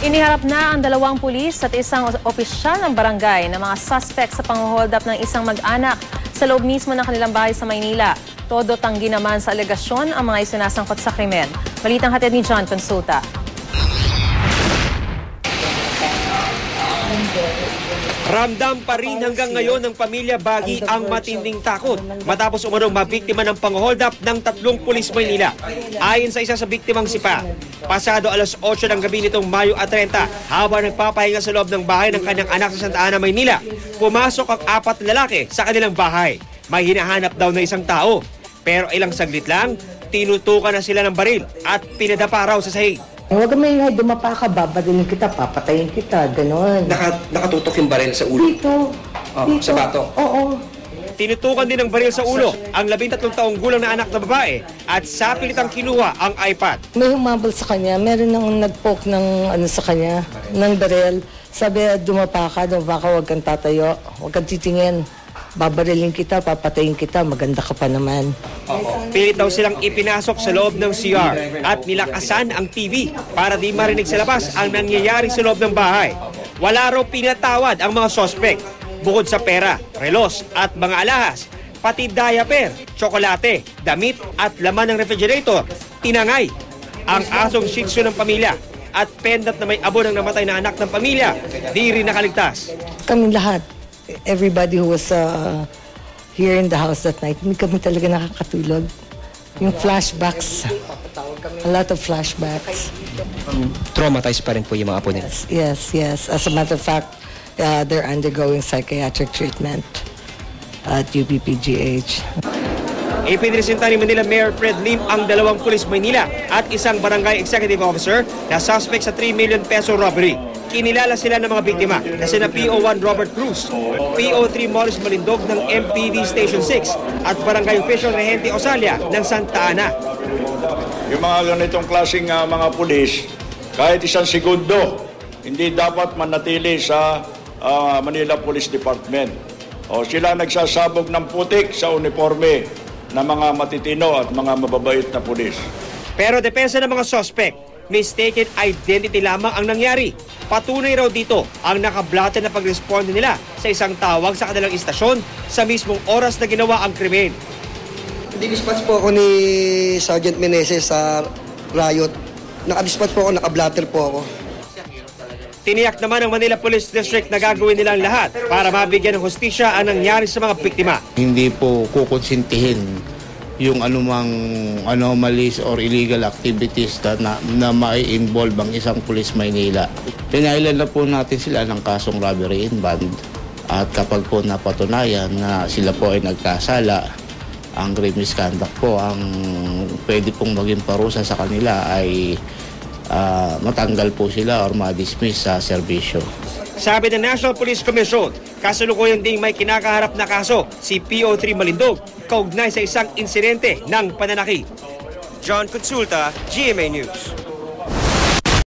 Iniharap na ang 2 pulis at isang opisyal ng barangay na mga suspect sa pang-hold up ng isang mag-anak sa loob mismo ng kanilang bahay sa Maynila. Todo tanggi naman sa alegasyon ang mga isinasangkot sa krimen. Balitang hatid ni John Consulta. Ramdam pa rin hanggang ngayon ng pamilya Bagi ang matinding takot matapos umanong mabiktima ng pang-hold up ng 3 pulis Maynila. Ayon sa isa sa biktimang sipa, pasado alas 8 ng gabi nitong Mayo 30, habang nagpapahinga sa loob ng bahay ng kanyang anak sa Santa Ana, Maynila, pumasok ang 4 na lalaki sa kanilang bahay. May hinahanap daw na isang tao, pero ilang saglit lang, tinutukan na sila ng baril at pinadapa raw sa sahig. Huwag kang maingay, dumapa ka, babarilin kita, papatayin kita, gano'n. Nakatutok yung baril sa ulo? Dito. Dito. Sa bato? Oo. Tinutukan din ng baril sa ulo ang 13 taong gulang na anak na babae at sa pilitang kinuha ang iPad. May humabol sa kanya, meron nang nag-poke ng sa kanya, ng baril. Sabi, dumapa ka, huwag kang tatayo, huwag kang titingin. Babarilin kita, papatayin kita, maganda ka pa naman. Pilit daw silang ipinasok sa loob ng CR at nilakasan ang TV para di marinig sa labas ang nangyayari sa loob ng bahay. Wala raw pinatawad ang mga sospek. Bukod sa pera, relos at mga alahas, pati diaper, tsokolate, damit at laman ng refrigerator, tinangay. Ang asong shih tzu ng pamilya at pendant na may abo ng namatay na anak ng pamilya, di rin nakaligtas. Kami lahat, everybody who was here in the house that night, hindi kami talaga nakakatulog. Yung flashbacks, a lot of flashbacks. Traumatized pa rin po yung mga apo nila? Yes. As a matter of fact, they're undergoing psychiatric treatment at UPPGH. Ipinresenta ni Manila Mayor Fred Lim ang 2 pulis Maynila at isang barangay executive officer na suspect sa 3 million peso robbery. Kinilala sila ng mga biktima na sina PO1 Robert Cruz, PO3 Morris Malindog ng MPD Station 6 at barangay official Regente Osalia ng Santa Ana. Yung mga ganitong klaseng mga pulis, kahit isang segundo, hindi dapat manatili sa Manila Police Department. O sila nagsasabog ng putik sa uniforme ng mga matitino at mga mababait na pulis. Pero depensa ng mga suspect, mistaken identity lamang ang nangyari. Patunay raw dito ang nakablatter na pag-responde nila sa isang tawag sa kanilang istasyon sa mismong oras na ginawa ang krimen. Dinispatch po ako ni Sergeant Meneses sa riot. Nakadispatch po ako, nakablatter po ako. Tiniyak naman ng Manila Police District na gagawin nilang lahat para mabigyan ng hustisya ang nangyari sa mga biktima. Hindi po kukonsintihin yung anumang anomalies or illegal activities na mai-involve ang isang pulis Maynila. Pinailan na po natin sila ng kasong robbery in band at kapag po napatunayan na sila po ay nagkasala, ang grave misconduct po ang pwede pong maging parusa sa kanila ay matanggal po sila or ma-dismiss sa serbisyo. Sabi ng National Police Commission, kasalukuyan ding may kinakaharap na kaso si PO3 Malindog kaugnay sa isang insidente ng pananakit. John Consulta, GMA News.